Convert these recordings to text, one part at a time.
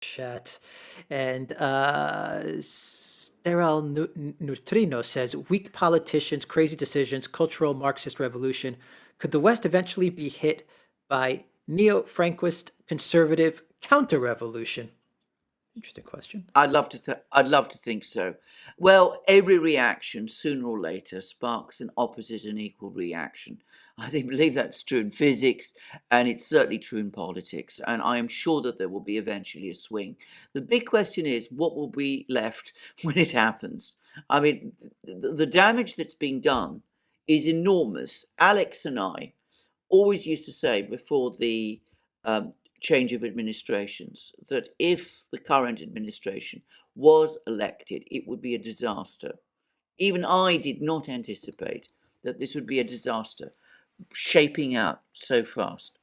chat. And Sterile Neutrino says, weak politicians, crazy decisions, cultural Marxist revolution. Could the West eventually be hit by neo-Franquist conservative counter-revolution? Interesting question. I'd love to think so. Well, every reaction sooner or later sparks an opposite and equal reaction. Believe that's true in physics, and it's certainly true in politics. And I am sure that there will be eventually a swing. The big question is, what will be left when it happens? I mean, the damage that's being done is enormous. Alex and I always used to say before the change of administrations that if the current administration was elected, it would be a disaster. Even I did not anticipate that this would be a disaster shaping out so fast.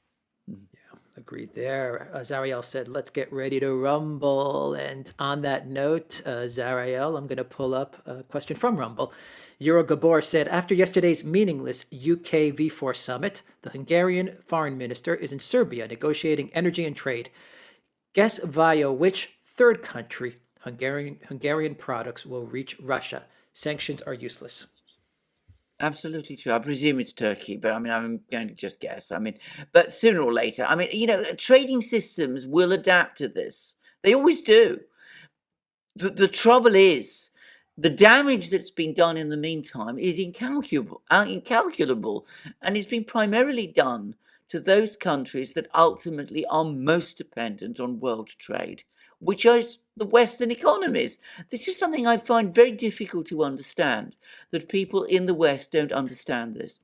Yeah, agreed there. Zariel said, let's get ready to rumble. And on that note, Zariel, I'm going to pull up a question from Rumble. Euro Gabor said, after yesterday's meaningless UK V4 summit, the Hungarian foreign minister is in Serbia negotiating energy and trade. Guess via which third country Hungarian products will reach Russia. Sanctions are useless. Absolutely true. I presume it's Turkey, but I mean, I'm going to just guess. But sooner or later, trading systems will adapt to this. They always do. The trouble is, the damage that's been done in the meantime is incalculable, and it's been primarily done to those countries that ultimately are most dependent on world trade, which are the Western economies. This is something I find very difficult to understand, that people in the West don't understand this.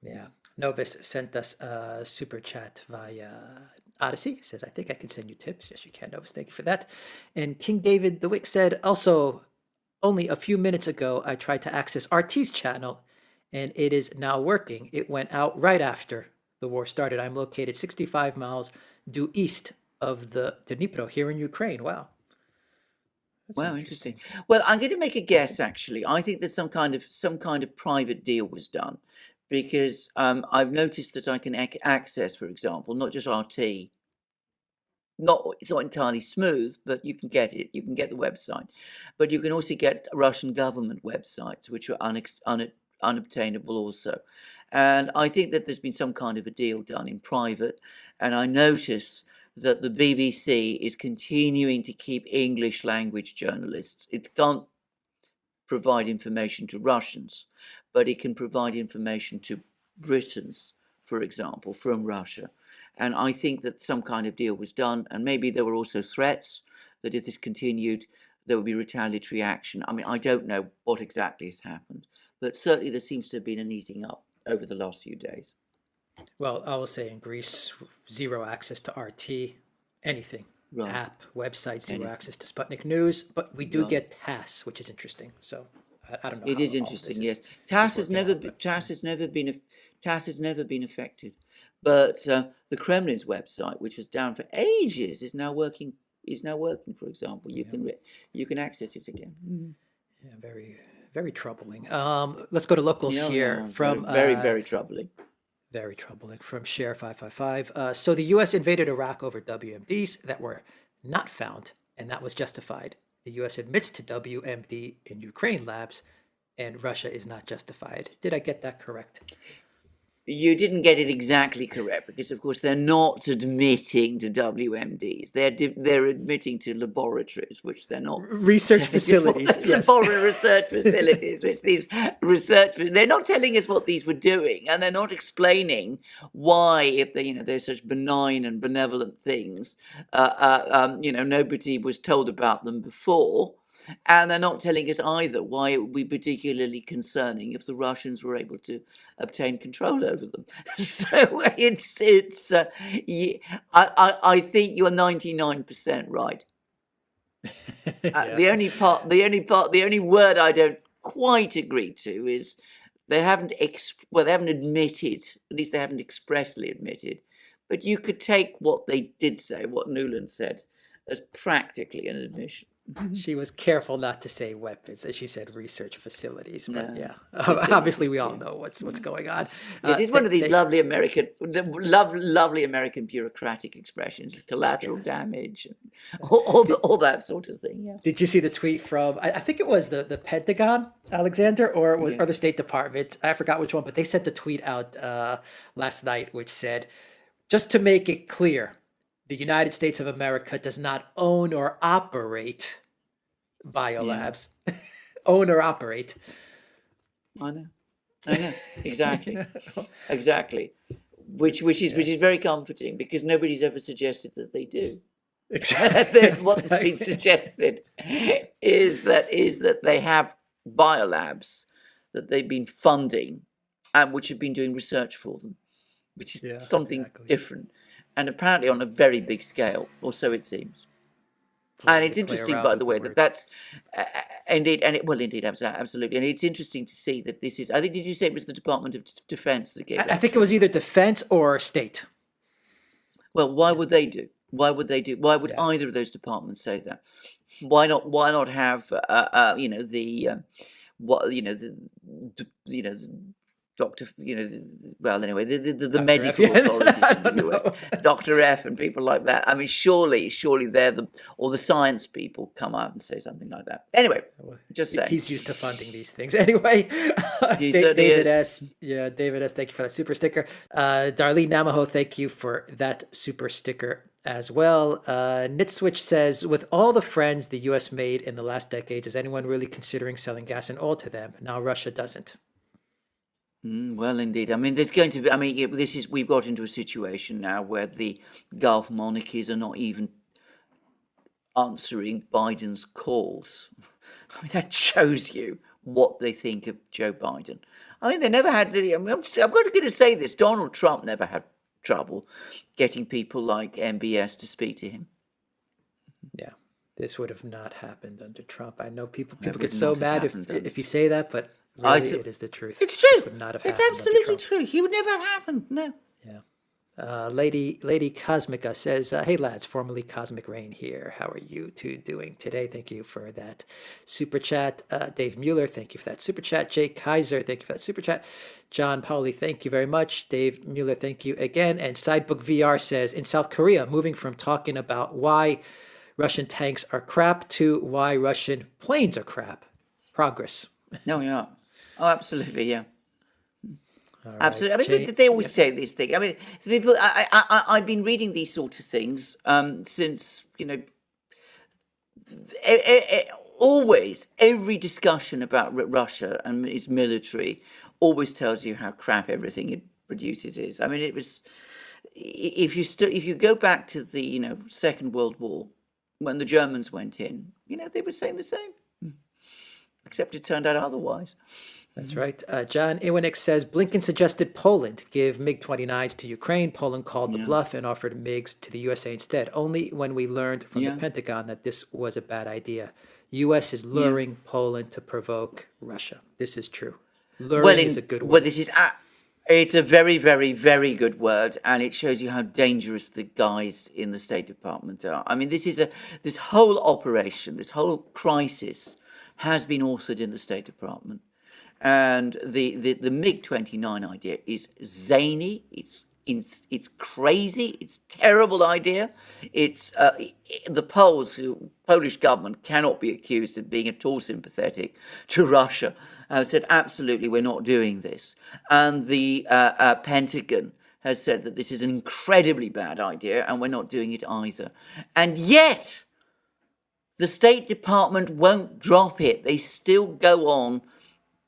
Yeah. Novus sent us a super chat via Odyssey. Says, I think I can send you tips. Yes, you can, Novus. Thank you for that. And King David the Wick said, also, only a few minutes ago, I tried to access RT's channel, and it is now working. It went out right after the war started. I'm located 65 miles due east of the Dnipro here in Ukraine. Wow. Wow, interesting. Well, I'm going to make a guess. Actually, I think that some kind of private deal was done, because I've noticed that I can access, for example, not just RT. It's not entirely smooth, but you can get it. You can get the website, but you can also get Russian government websites, which are unobtainable also. And I think that there's been some kind of a deal done in private. And I notice that the BBC is continuing to keep English language journalists. It can't provide information to Russians, but it can provide information to Britons, for example, from Russia. And I think that some kind of deal was done, and maybe there were also threats that if this continued, there would be retaliatory action. I mean, I don't know what exactly has happened, but certainly there seems to have been an easing up over the last few days. Well, I will say in Greece, zero access to RT, anything. Right. App, website, zero access to Sputnik News, but we do get TASS, which is interesting. So I don't know. It is interesting, yes. TASS has never been affected, but the Kremlin's website, which was down for ages, is now working. For example, you can access it again. Mm-hmm. Yeah, very, very troubling. Let's go to locals here from very, very troubling. Very troubling from Share 555. So the U.S. invaded Iraq over WMDs that were not found, and that was justified. The U.S. admits to WMD in Ukraine labs, and Russia is not justified. Did I get that correct? You didn't get it exactly correct, because, of course, they're not admitting to WMDs. They're admitting to laboratories, which they're not. Research facilities. Yes. Laboratory research facilities, which they're not telling us what these were doing, and they're not explaining why, if they're such benign and benevolent things, nobody was told about them before. And they're not telling us either why it would be particularly concerning if the Russians were able to obtain control over them. So I think you're 99% right. Yeah. The only word I don't quite agree to is they haven't admitted, at least they haven't expressly admitted, but you could take what they did say, what Nuland said, as practically an admission. She was careful not to say weapons, as she said research facilities. But No, yeah, obviously facilities, we all yes. know what's going on. Yes, it's one of these They, lovely American, lovely American bureaucratic expressions, collateral damage, and all that sort of thing. Yes. did you see the tweet from, I think it was the Pentagon, Alexander, or it was or the Yes. State Department? I forgot which one, but they sent a tweet out last night which said, just to make it clear, the United States of America does not own or operate Yeah. biolabs. Own or operate. I know. I know. Exactly. Exactly. Which is very comforting because nobody's ever suggested that they do. What's been suggested is that they have biolabs that they've been funding and which have been doing research for them, which is Yeah, something exactly. different and apparently on a very big scale, or so it seems. And it's Play interesting, around by with the way, that words. that's indeed, and it well, indeed, absolutely, and it's interesting to see that this is. I think did you say it was the Department of Defense that gave I that think it to was them? either defense or state. Well, why would they do? Why would they do? Why would Yeah. either of those departments say that? Why not? Why not have what Doctor, well, anyway, the Dr. F, medical yeah. authorities I in the don't US, know. Dr. F and people like that. I mean, surely they're the science people come out and say something like that. Anyway, just saying. He's used to funding these things. Anyway, He certainly David is. S. Yeah, David S. Thank you for that super sticker. Darlene Namaho, thank you for that super sticker as well. Nitswitch says, with all the friends the U.S. made in the last decades, is anyone really considering selling gas and oil to them? Now Russia doesn't. Well, indeed. I mean, there's going to be. I mean, we've got into a situation now where the Gulf monarchies are not even answering Biden's calls. I mean, that shows you what they think of Joe Biden. I mean, they never had any. I mean, I've got to say this: Donald Trump never had trouble getting people like MBS to speak to him. Yeah, this would have not happened under Trump. I know people Would get so not have mad happened under- if you say that, but I really s- it is the truth. It's This true. would not have It's happened under absolutely Trump. true. He would never have happened. No. Yeah. Lady Cosmica says, hey lads, formerly Cosmic Rain here. How are you two doing today? Thank you for that super chat. Dave Mueller, thank you for that super chat. Jake Kaiser, thank you for that super chat. John Pauli, thank you very much. Dave Mueller, thank you again. And Sidebook VR says, in South Korea, moving from talking about why Russian tanks are crap to why Russian planes are crap. Progress. No, yeah. Oh, absolutely, yeah. All right, Absolutely. I mean, Jay- they always say this thing. I mean, people. I've been reading these sort of things since always every discussion about Russia and its military always tells you how crap everything it produces is. I mean, it was if you go back to the Second World War when the Germans went in, they were saying the same, except it turned out otherwise. That's right. John Iwanek says Blinken suggested Poland give MiG-29s to Ukraine. Poland called the bluff and offered MiGs to the USA instead. Only when we learned from the Pentagon that this was a bad idea. U.S. is luring Poland to provoke Russia. This is true. Luring is a good word. Well, it's a very, very, very good word, and it shows you how dangerous the guys in the State Department are. I mean, this whole operation, this whole crisis, has been authored in the State Department. And the MiG-29 idea is zany. It's crazy. It's a terrible idea. It's the Polish government cannot be accused of being at all sympathetic to Russia. Said absolutely, we're not doing this. And the Pentagon has said that this is an incredibly bad idea, and we're not doing it either. And yet, the State Department won't drop it. They still go on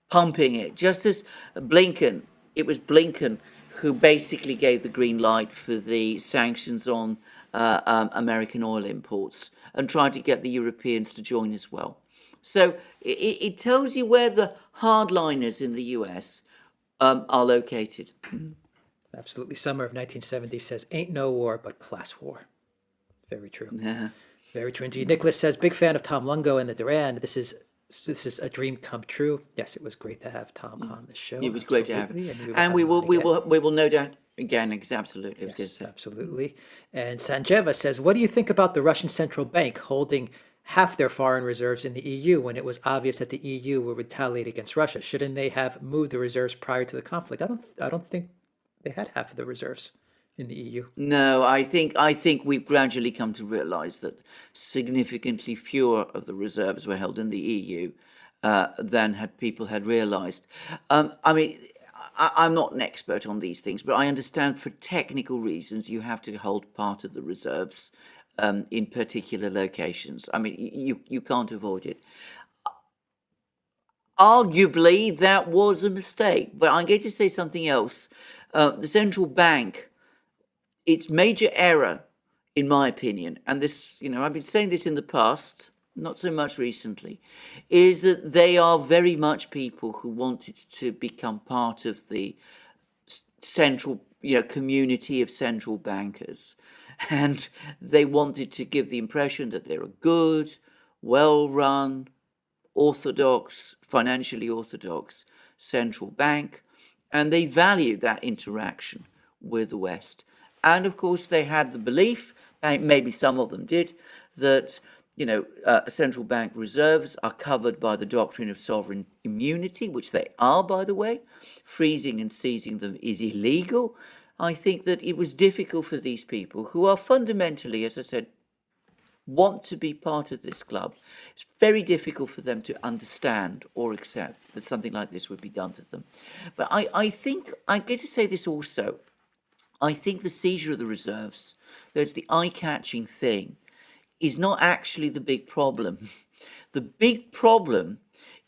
pumping it, just as it was Blinken who basically gave the green light for the sanctions on American oil imports and tried to get the Europeans to join as well. So it tells you where the hardliners in the US are located. Absolutely. Summer of 1970 says, ain't no war but class war. Very true. Yeah. Very true indeed. Nicholas says, big fan of Tom Lungo and the Duran. This is a dream come true. Yes, it was great to have Tom on the show. It was great to have Absolutely, him. and And we have him will on again. we will no doubt again, absolutely. I was going to Yes, say. absolutely. And Sanjeva says, what do you think about the Russian central bank holding half their foreign reserves in the EU when it was obvious that the EU would retaliate against Russia? Shouldn't they have moved the reserves prior to the conflict? I don't think they had half of the reserves in the EU. No, I think we've gradually come to realise that significantly fewer of the reserves were held in the EU than people had realised. I mean, I'm not an expert on these things, but I understand for technical reasons you have to hold part of the reserves in particular locations. I mean, you can't avoid it. Arguably, that was a mistake, but I'm going to say something else. The central bank, its major error, in my opinion, and this, I've been saying this in the past, not so much recently, is that they are very much people who wanted to become part of the central, community of central bankers. And they wanted to give the impression that they're a good, well-run, financially orthodox central bank, and they valued that interaction with the West. And of course, they had the belief, maybe some of them did, that central bank reserves are covered by the doctrine of sovereign immunity, which they are, by the way. Freezing and seizing them is illegal. I think that it was difficult for these people, who are fundamentally, as I said, want to be part of this club. It's very difficult for them to understand or accept that something like this would be done to them. But I think, I'm going to say this also, I think the seizure of the reserves, that's the eye-catching thing, is not actually the big problem. The big problem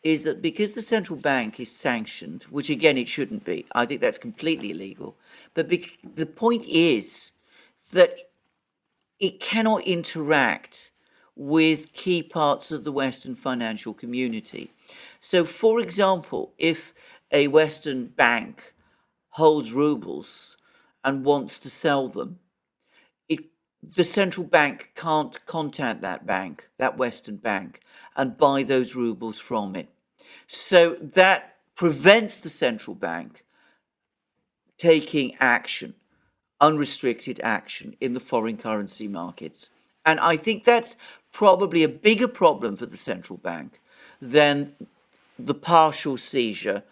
is that because the central bank is sanctioned, which again it shouldn't be, I think that's completely illegal, but the point is that it cannot interact with key parts of the Western financial community. So, for example, if a Western bank holds rubles and wants to sell them, the central bank can't contact that bank, that Western bank, and buy those rubles from it. So that prevents the central bank taking action, unrestricted action in the foreign currency markets. And I think that's probably a bigger problem for the central bank than the partial seizure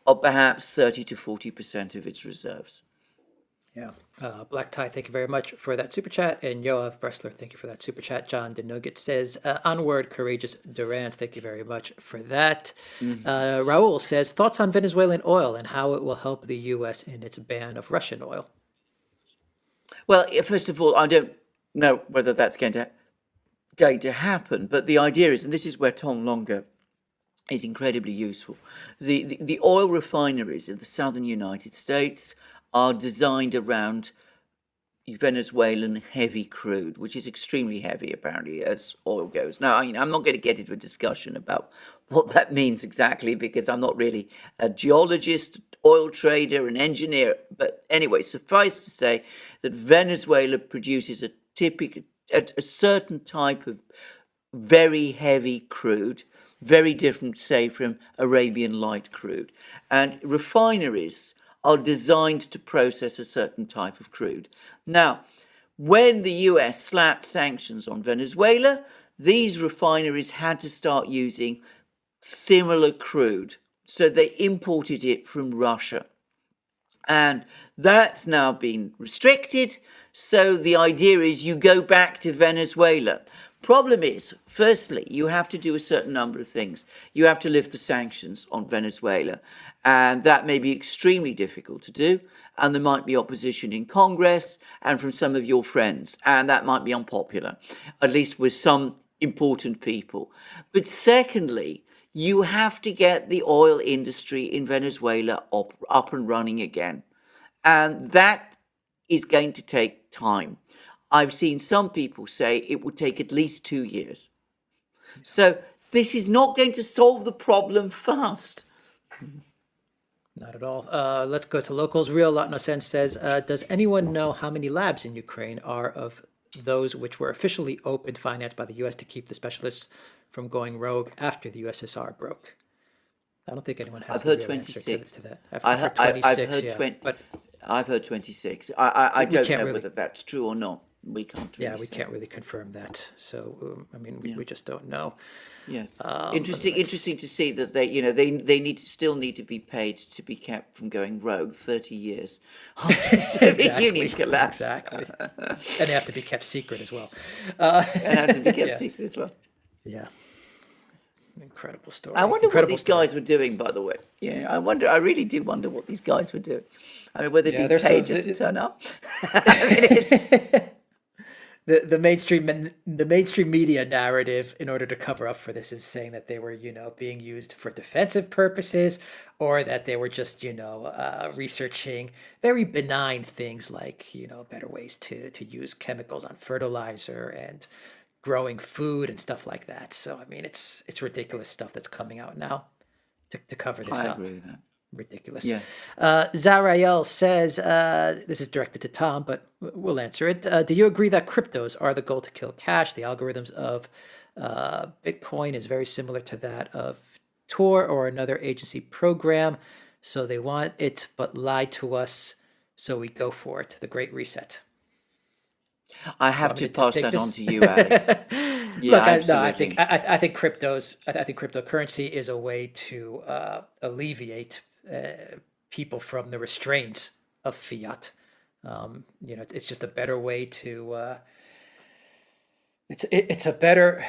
of perhaps 30 to 40% of its reserves. Yeah. Black Tie, thank you very much for that super chat. And Yoav Bressler, thank you for that super chat. John DeNugget says, onward, courageous Durans. Thank you very much for that. Raul says, thoughts on Venezuelan oil and how it will help the U.S. in its ban of Russian oil? Well, first of all, I don't know whether that's going to happen, but the idea is, and this is where Tom Longer is incredibly useful, the oil refineries in the southern United States are designed around Venezuelan heavy crude, which is extremely heavy, apparently, as oil goes. Now, I'm not going to get into a discussion about what that means exactly, because I'm not really a geologist, oil trader, an engineer. But anyway, suffice to say that Venezuela produces a certain type of very heavy crude, very different, say, from Arabian light crude. And refineries are designed to process a certain type of crude. Now, when the US slapped sanctions on Venezuela, these refineries had to start using similar crude. So they imported it from Russia. And that's now been restricted. So the idea is you go back to Venezuela. Problem is, firstly, you have to do a certain number of things. You have to lift the sanctions on Venezuela, and that may be extremely difficult to do, and there might be opposition in Congress and from some of your friends, and that might be unpopular, at least with some important people. But secondly, you have to get the oil industry in Venezuela up and running again, and that is going to take time. I've seen some people say it would take at least 2 years. So this is not going to solve the problem fast. Not at all. Let's go to locals. Real Lot No Sense says, does anyone know how many labs in Ukraine are of those which were officially opened, financed by the U.S. to keep the specialists from going rogue after the USSR broke? I don't think anyone has I've heard real answer 26. to that. I've heard 26, I've heard yeah. 20. I've heard 26. I don't can't know really- whether that's true or not. we can't Yeah, really we say. can't really confirm that. So, I mean, Yeah. we just don't know. Yeah, Let's interesting to see that they still need to be paid to be kept from going rogue 30 years after the Soviet Union collapsed, exactly. And they have to be kept secret as well. and have to be kept Yeah, secret as well. yeah. Incredible I story. wonder what Incredible these story. guys were doing, by the way. Yeah, I really do wonder what these guys were doing. I mean, were they Yeah, being there's paid some just to turn up? I mean, it's the mainstream media narrative in order to cover up for this is saying that they were being used for defensive purposes, or that they were just researching very benign things like better ways to use chemicals on fertilizer and growing food and stuff like that. So I mean, it's ridiculous stuff that's coming out now to cover this I up. agree with that. Ridiculous. Yeah. Zarael says, this is directed to Tom, but we'll answer it. Do you agree that cryptos are the goal to kill cash? The algorithms of Bitcoin is very similar to that of Tor or another agency program. So they want it, but lie to us. So we go for it. The Great Reset. I have Want to me to pass take that this? on to you, Alex. Yeah, Look, I absolutely. think I think cryptocurrency is a way to alleviate people from the restraints of fiat. It's just a better way to. It's a better,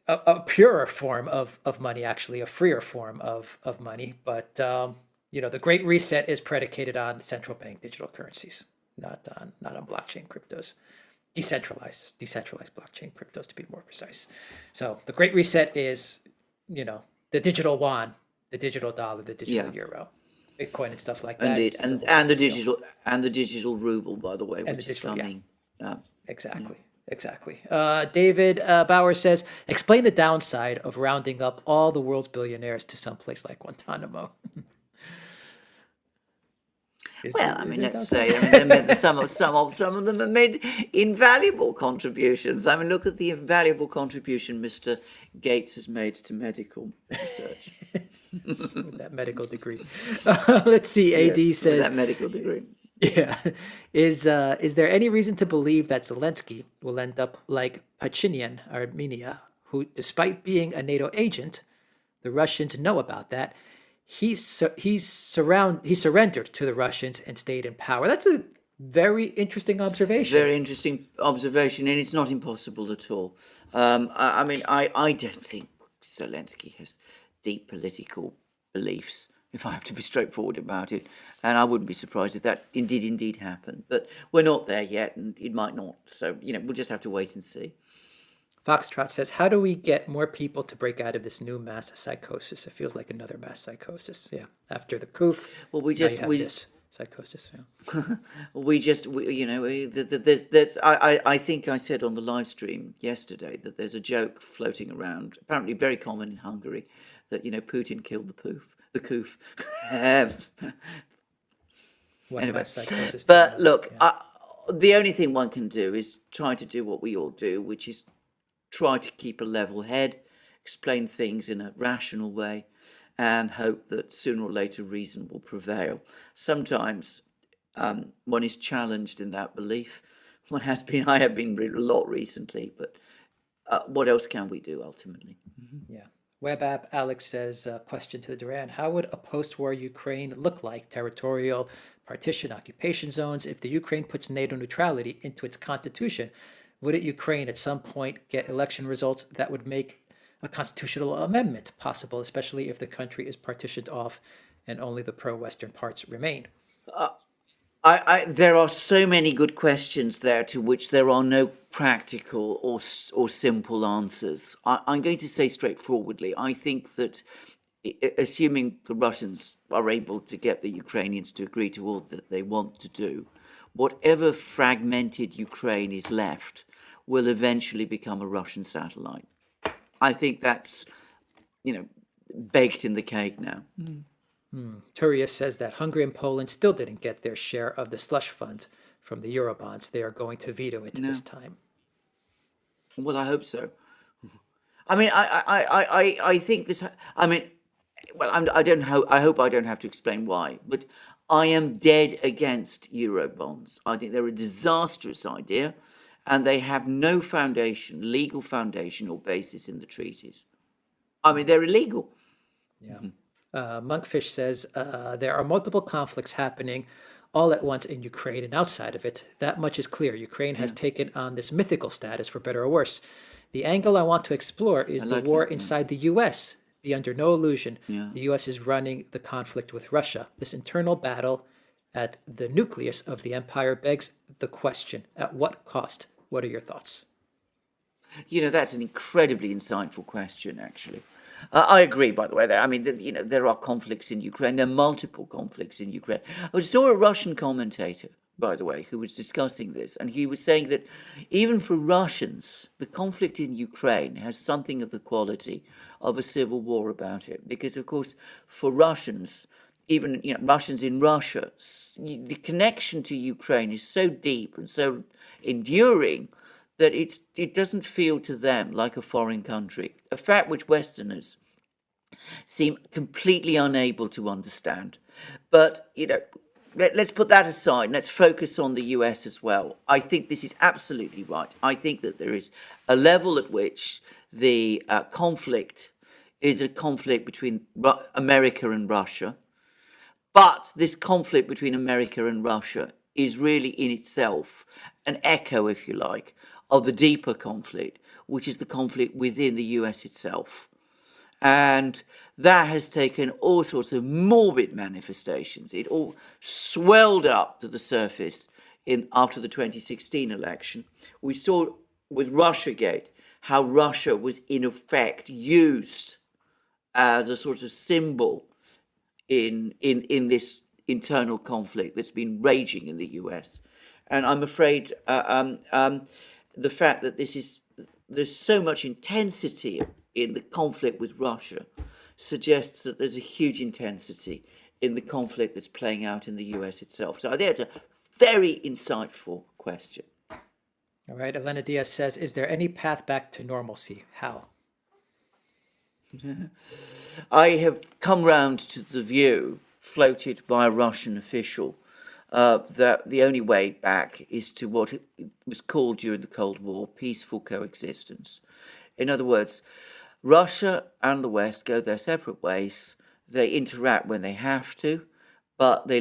a purer form of money, actually, a freer form of money. But the Great Reset is predicated on central bank digital currencies, not on blockchain cryptos. Decentralized blockchain cryptos, to be more precise. So the Great Reset is, the digital yuan, the digital dollar, the digital euro, Bitcoin, and stuff like that. Indeed, Is a whole and the different deal. digital ruble, by the way, And the which is digital, yeah, coming. exactly. David Bauer says, explain the downside of rounding up all the world's billionaires to someplace like Guantanamo. Well, I mean, let's say some of them have made invaluable contributions. I mean, look at the invaluable contribution Mr. Gates has made to medical research. With that medical degree. Let's see. AD Yes, with says, that medical degree. yeah, is there any reason to believe that Zelensky will end up like Pachinian, Armenia, who, despite being a NATO agent, the Russians know about that. He surrendered to the Russians and stayed in power. That's a very interesting observation. Very interesting observation, and it's not impossible at all. I mean, I don't think Zelensky has deep political beliefs, if I have to be straightforward about it, and I wouldn't be surprised if that indeed happened. But we're not there yet, and it might not. So we'll just have to wait and see. Foxtrot says, how do we get more people to break out of this new mass psychosis? It feels like another mass psychosis. Yeah. After the coup, Well, this psychosis. Yeah. there's I think I said on the live stream yesterday that there's a joke floating around, apparently very common in Hungary, that Putin killed the coup. Anyway, Mass psychosis. but look, the only thing one can do is try to do what we all do, which is try to keep a level head, explain things in a rational way, and hope that sooner or later reason will prevail. Sometimes one is challenged in that belief. I have been a lot recently, but what else can we do ultimately? Yeah. Web app Alex says, question to the Duran, how would a post-war Ukraine look like? Territorial partition, occupation zones. If the Ukraine puts NATO neutrality into its constitution, wouldn't Ukraine at some point get election results that would make a constitutional amendment possible, especially if the country is partitioned off and only the pro-Western parts remain? There are so many good questions there to which there are no practical or simple answers. I'm going to say straightforwardly, I think that assuming the Russians are able to get the Ukrainians to agree to all that they want to do, whatever fragmented Ukraine is left will eventually become a Russian satellite. I think that's, baked in the cake now. Turius says that Hungary and Poland still didn't get their share of the slush fund from the Eurobonds. They are going to veto it this time. Well, I hope so. I mean, I think this. I mean, well, I hope I don't have to explain why, but I am dead against Eurobonds. I think they're a disastrous idea, and they have no foundation, legal foundation or basis in the treaties. I mean, they're illegal. Yeah. Monkfish says there are multiple conflicts happening all at once in Ukraine and outside of it. That much is clear. Ukraine has taken on this mythical status, for better or worse. The angle I want to explore is the like war that, yeah. inside the U.S. Be under no illusion, Yeah. the U.S. is running the conflict with Russia. This internal battle at the nucleus of the empire begs the question: at what cost? What are your thoughts? You know, that's an incredibly insightful question, actually. I agree, by the way. I mean, you know, there are conflicts in Ukraine. There are multiple conflicts in Ukraine. I saw a Russian commentator, by the way, who was discussing this, and he was saying that even for Russians, the conflict in Ukraine has something of the quality of a civil war about it, because, of course, for Russians, even Russians in Russia, the connection to Ukraine is so deep and so enduring that it doesn't feel to them like a foreign country, a fact which Westerners seem completely unable to understand. But, let's put that aside. Let's focus on the US as well. I think this is absolutely right. I think that there is a level at which the conflict is a conflict between America and Russia. But this conflict between America and Russia is really in itself an echo, if you like, of the deeper conflict, which is the conflict within the US itself. And that has taken all sorts of morbid manifestations. It all swelled up to the surface after the 2016 election. We saw with Russiagate how Russia was in effect used as a sort of symbol in this internal conflict that's been raging in the US. And I'm afraid the fact that there's so much intensity in the conflict with Russia suggests that there's a huge intensity in the conflict that's playing out in the US itself. So I think it's a very insightful question. All right, Elena Diaz says, is there any path back to normalcy? How? I have come round to the view floated by a Russian official that the only way back is to what was called during the Cold War peaceful coexistence. In other words, Russia and the West go their separate ways. They interact when they have to, but they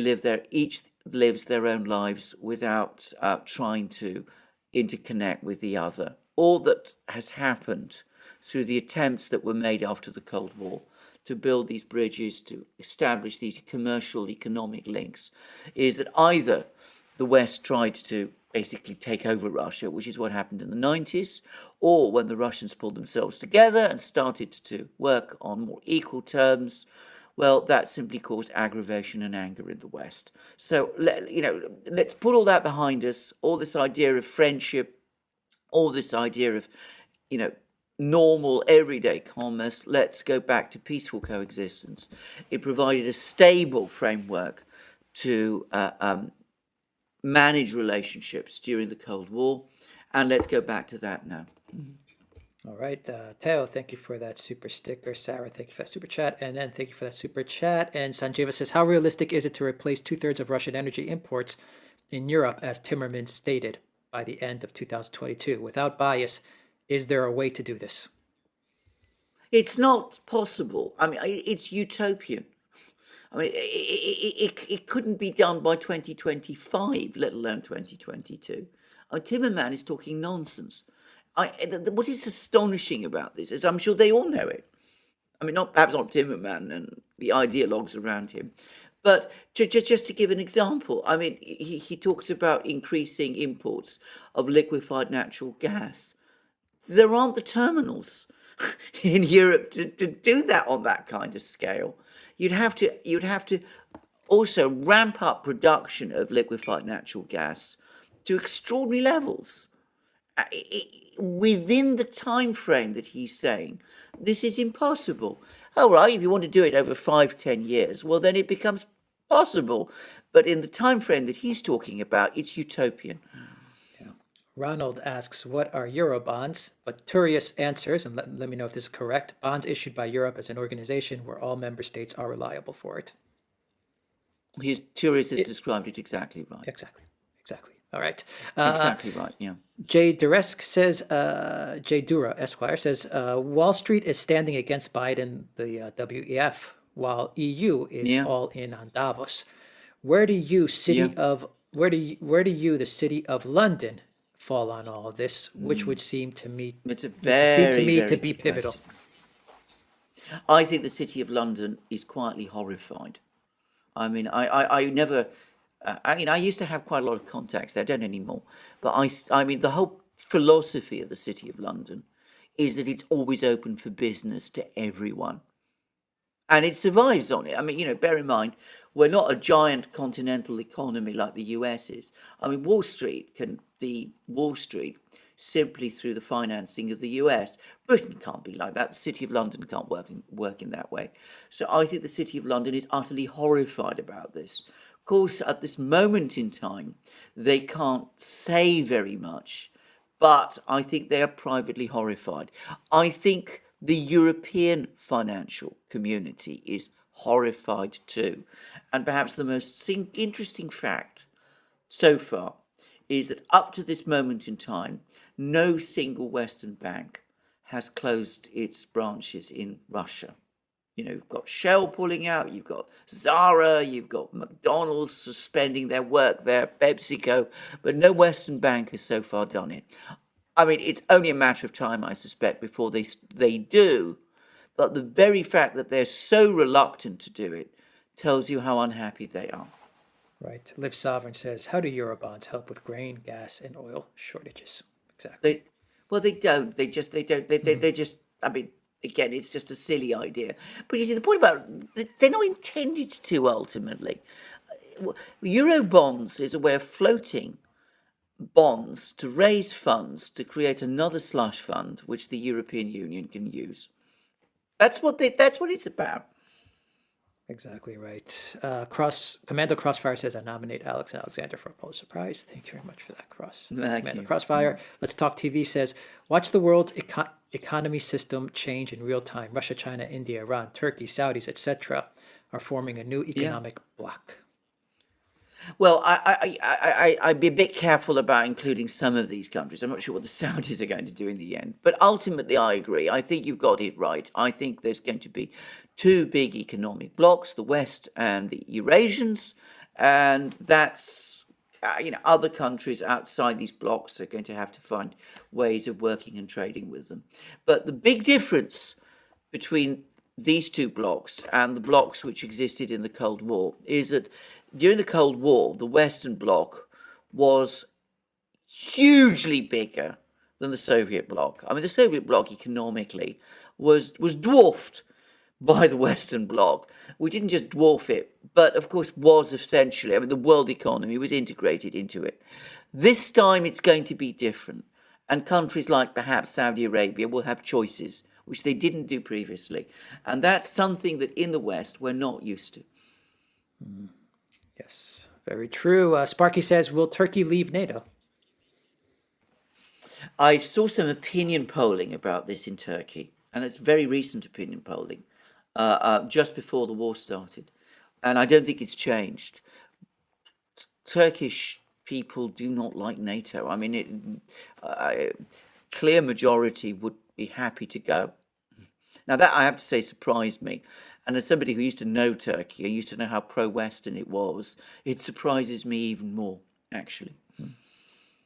each lives their own lives without trying to interconnect with the other. All that has happened through the attempts that were made after the Cold War to build these bridges, to establish these commercial economic links, is that either the West tried to basically take over Russia, which is what happened in the 90s, or when the Russians pulled themselves together and started to work on more equal terms, well, that simply caused aggravation and anger in the West. So, let's put all that behind us, all this idea of friendship, all this idea of, normal, everyday commerce. Let's go back to peaceful coexistence. It provided a stable framework to manage relationships during the Cold War, and let's go back to that now. All right, Teo, thank you for that super sticker. Sarah, thank you for that super chat. And then thank you for that super chat. And Sanjeva says, how realistic is it to replace 2/3 of Russian energy imports in Europe, as Timmermans stated, by the end of 2022? Without bias, is there a way to do this? It's not possible. I mean, it's utopian. I mean, it couldn't be done by 2025, let alone 2022. Timmerman is talking nonsense. What is astonishing about this is I'm sure they all know it. I mean, perhaps not Timmerman and the ideologues around him, but just to give an example, I mean, he talks about increasing imports of liquefied natural gas. There aren't the terminals in Europe to do that on that kind of scale. You'd have to also ramp up production of liquefied natural gas to extraordinary levels. Within the time frame that he's saying, this is impossible. All right, if you want to do it over 5-10 years, well, then it becomes possible. But in the time frame that he's talking about, it's utopian. Ronald asks, what are Eurobonds? But Turius answers, and let me know if this is correct, bonds issued by Europe as an organization where all member states are reliable for it. His tourist has described it exactly right. Exactly. Exactly. All right. Exactly right. Yeah. Jay Duresk says, Jay Dura Esquire says, Wall Street is standing against Biden, the WEF, while EU is Yeah. all in on Davos. Where do you, Yeah. where do you, the city of London, fall on all of this? Which would It's a seem to very, me to very be good pivotal. question. I think the City of London is quietly horrified. I mean, I never. I mean, I used to have quite a lot of contacts there. I don't anymore. But I mean, the whole philosophy of the City of London is that it's always open for business to everyone, and it survives on it. I mean, bear in mind, we're not a giant continental economy like the US is. I mean, the Wall Street simply through the financing of the US. Britain can't be like that. The City of London can't work in that way. So I think the City of London is utterly horrified about this. Of course, at this moment in time, they can't say very much, but I think they are privately horrified. I think the European financial community is horrified too. And perhaps the most interesting fact so far is that up to this moment in time, no single Western bank has closed its branches in Russia. You've got Shell pulling out, you've got Zara, you've got McDonald's suspending their work there, PepsiCo, but no Western bank has so far done it. I mean, it's only a matter of time, I suspect, before they do. But the very fact that they're so reluctant to do it tells you how unhappy they are. Right. Liv Sovereign says, how do Eurobonds help with grain, gas, and oil shortages? Exactly. They don't. They don't. They just. I mean, again, it's just a silly idea. But you see, the point about they're not intended to ultimately. Eurobonds is a way of floating bonds to raise funds to create another slush fund, which the European Union can use. That's what it's about. Exactly right. Commando Crossfire says, I nominate Alex and Alexander for a Pulitzer Prize. Thank you very much for that, Commando You. Crossfire. Let's Talk TV says, watch the world's economy system change in real time. Russia, China, India, Iran, Turkey, Saudis, etc. are forming a new economic bloc. Well, I'd be a bit careful about including some of these countries. I'm not sure what the Saudis are going to do in the end. But ultimately, I agree. I think you've got it right. I think there's going to be two big economic blocs, the West and the Eurasians. And that's, other countries outside these blocs are going to have to find ways of working and trading with them. But the big difference between these two blocs and the blocs which existed in the Cold War is that during the Cold War, the Western Bloc was hugely bigger than the Soviet bloc. I mean, the Soviet bloc economically was dwarfed by the Western Bloc. We didn't just dwarf it, but of course was essentially, the world economy was integrated into it. This time it's going to be different. And countries like perhaps Saudi Arabia will have choices, which they didn't do previously. And that's something that in the West we're not used to. Yes, very true. Sparky says, will Turkey leave NATO? I saw some opinion polling about this in Turkey, and it's very recent opinion polling, just before the war started. And I don't think it's changed. Turkish people do not like NATO. I mean, clear majority would be happy to go. Now, that I have to say surprised me. And as somebody who used to know Turkey, I used to know how pro-Western it was, it surprises me even more, actually.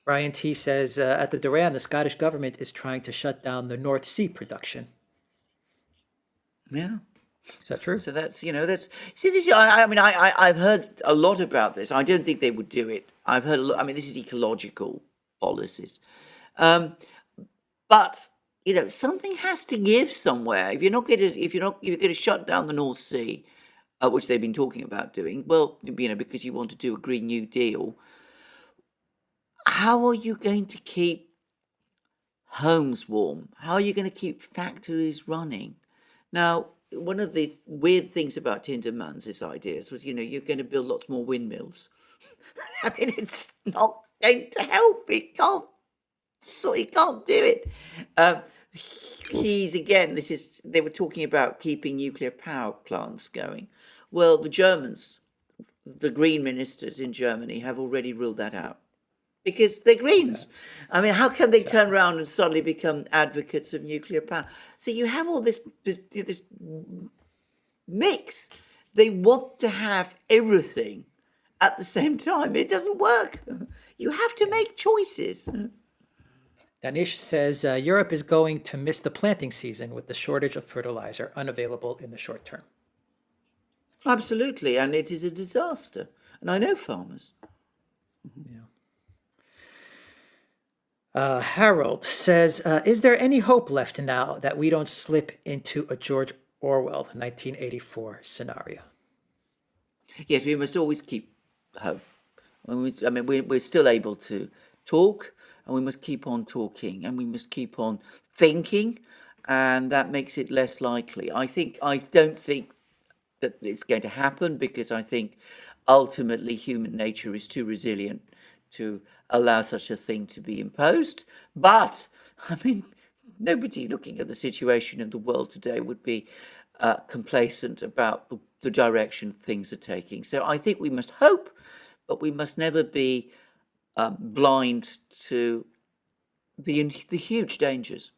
Brian T says, at the Duran, the Scottish government is trying to shut down the North Sea production. Yeah. Is that true? So that's, see, this, I've heard a lot about this. I don't think they would do it. I've heard a lot, this is ecological policies. But something has to give somewhere. If you're going to shut down the North Sea, which they've been talking about doing, well, because you want to do a Green New Deal, how are you going to keep homes warm? How are you going to keep factories running? Now, one of the weird things about Tindemans' ideas was, you're going to build lots more windmills. It's not going to help. It can't. So he can't do it. They were talking about keeping nuclear power plants going. Well, the Germans the Green ministers in Germany have already ruled that out because they're Greens. I mean, how can they turn around and suddenly become advocates of nuclear power? So you have all this mix. They want to have everything at the same time. It doesn't work. You have to make choices. Danish says Europe is going to miss the planting season with the shortage of fertilizer unavailable in the short term. Absolutely, and it is a disaster. And I know farmers. Harold says, is there any hope left now that we don't slip into a George Orwell 1984 scenario? Yes, we must always keep hope. I mean, we're still able to talk, and we must keep on talking, and we must keep on thinking, and that makes it less likely. I don't think that it's going to happen because I think ultimately human nature is too resilient to allow such a thing to be imposed. But, I mean, nobody looking at the situation in the world today would be complacent about the direction things are taking. So I think we must hope, but we must never be blind to the huge dangers.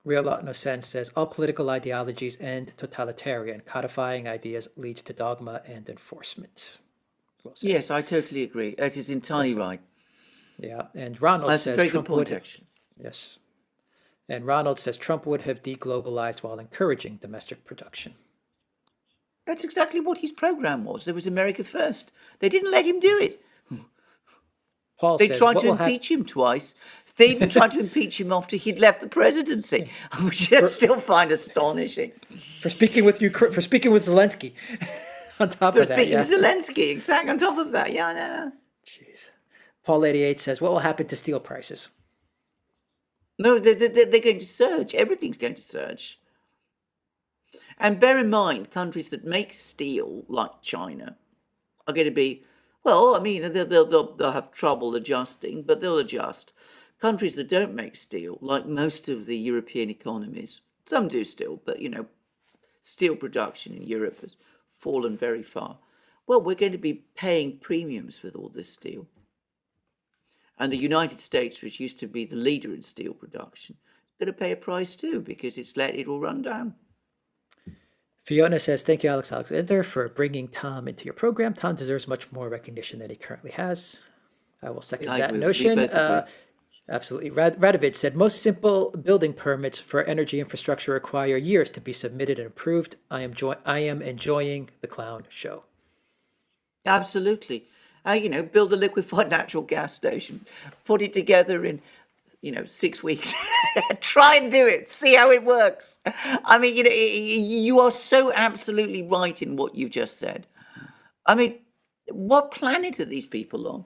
Real Lot No Sense says, all political ideologies end totalitarian. Codifying ideas leads to dogma and enforcement. Well said. Yes, I totally agree. That is entirely right. Yeah, and Ronald That's says a very Trump good point, would, actually. yes, and Ronald says Trump would have deglobalized while encouraging domestic production. That's exactly what his program was. There was America First. They didn't let him do it. Paul They says, tried what to will happen? impeach him twice. They even tried to impeach him after he'd left the presidency, which I still find astonishing. For speaking with Zelensky. On top For of that, speaking yeah. to Zelensky, exactly on top of that. Yeah, I know. Jeez. Paul 88 says, what will happen to steel prices? No, they're going to surge. Everything's going to surge. And bear in mind, countries that make steel, like China, are going to be, well, I mean, they'll have trouble adjusting, but they'll adjust. Countries that don't make steel, like most of the European economies, some do still, but, steel production in Europe has fallen very far. Well, we're going to be paying premiums for all this steel. And the United States, which used to be the leader in steel production, is going to pay a price too, because it's let it all run down. Fiona says, thank you, Alex Alexander, for bringing Tom into your program. Tom deserves much more recognition than he currently has. I will second that agree. notion. We both agree. Absolutely. Radovid said, most simple building permits for energy infrastructure require years to be submitted and approved. I am enjoying the clown show. Absolutely. Build a liquefied natural gas station, put it together in 6 weeks. Try and do it. See how it works. I mean, you are so absolutely right in what you just said. I mean, what planet are these people on?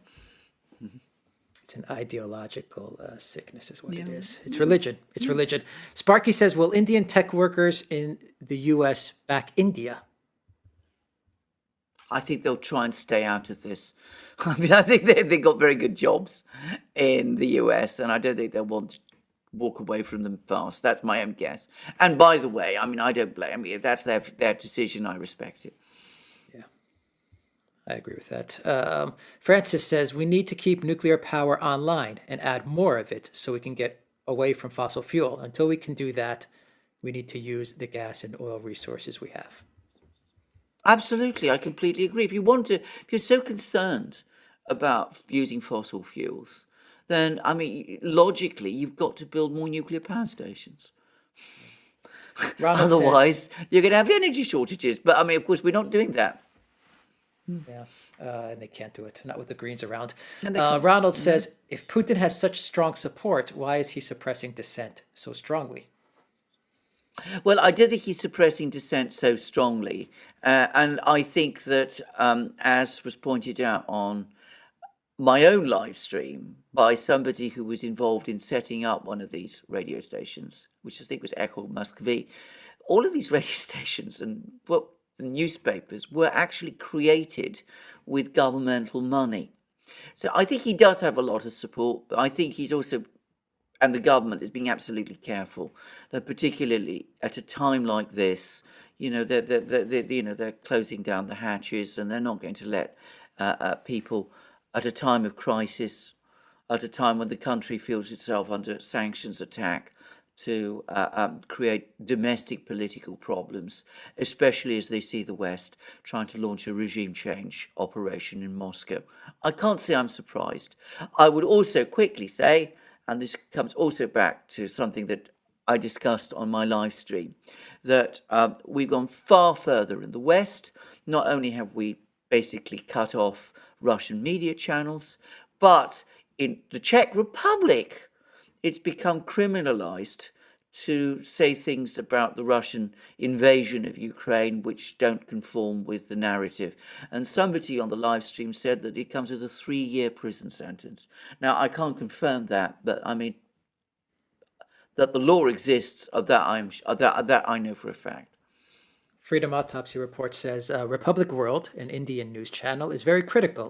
It's an ideological sickness is what it is. It's religion. It's religion. Sparky says, will Indian tech workers in the U.S. back India? I think they'll try and stay out of this. I mean, I think they got very good jobs in the US, and I don't think they'll want to walk away from them fast. That's my own guess. And by the way, I mean, I don't blame. I mean, if that's their decision, I respect it. Yeah, I agree with that. Francis says, we need to keep nuclear power online and add more of it so we can get away from fossil fuel. Until we can do that, we need to use the gas and oil resources we have. Absolutely, I completely agree. If you're so concerned about using fossil fuels, then, I mean, logically, you've got to build more nuclear power stations. Otherwise, you're going to have energy shortages. But, I mean, of course, we're not doing that. Yeah, and they can't do it, not with the Greens around. Ronald says, if Putin has such strong support, why is he suppressing dissent so strongly? Well, I don't think he's suppressing dissent so strongly. And I think that, as was pointed out on my own live stream by somebody who was involved in setting up one of these radio stations, which I think was Echo Muscovy, all of these radio stations and the newspapers were actually created with governmental money. So I think he does have a lot of support, but I think he's also and the government is being absolutely careful that particularly at a time like this, they're closing down the hatches and they're not going to let people at a time of crisis, at a time when the country feels itself under sanctions attack, to create domestic political problems, especially as they see the West trying to launch a regime change operation in Moscow. I can't say I'm surprised. I would also quickly say, and this comes also back to something that I discussed on my live stream, that we've gone far further in the West. Not only have we basically cut off Russian media channels, but in the Czech Republic, it's become criminalized to say things about the Russian invasion of Ukraine which don't conform with the narrative. And somebody on the live stream said that it comes with a 3-year prison sentence. Now, I can't confirm that, but I mean, that the law exists, of that I know for a fact. Freedom Autopsy Report says Republic World, an Indian news channel, is very critical